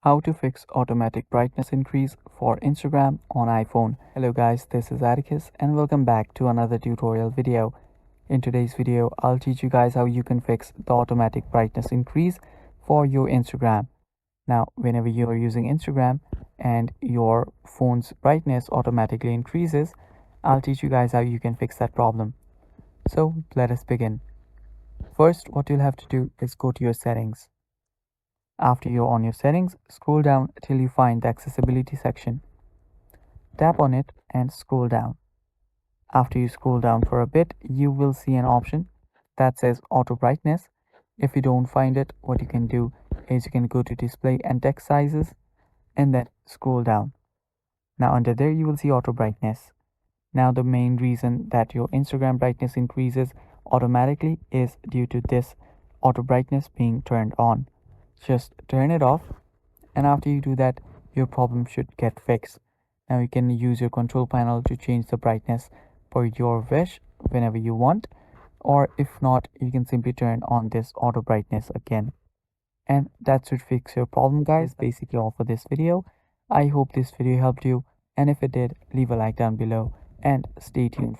How to fix automatic brightness increase for Instagram on iPhone. Hello guys, this is Atticus and welcome back to another tutorial video. In today's video, I'll teach you guys how you can fix the automatic brightness increase for your Instagram. Now, whenever you're using Instagram and your phone's brightness automatically increases, I'll teach you guys how you can fix that problem. So let us begin. First, what you'll have to do is go to your settings. After you're on your settings, scroll down till you find the accessibility section. Tap on it and scroll down. After you scroll down for a bit, you will see an option that says auto brightness. If you don't find it, what you can do is you can go to display and text sizes and then scroll down. Now under there you will see auto brightness. Now the main reason that your Instagram brightness increases automatically is due to this auto brightness being turned on. Just turn it off, and after you do that, your problem should get fixed. Now you can use your control panel to change the brightness for your wish whenever you want, or if not, you can simply turn on this auto brightness again. And that should fix your problem, guys. Basically all for this video. I hope this video helped you, and if it did, leave a like down below and stay tuned.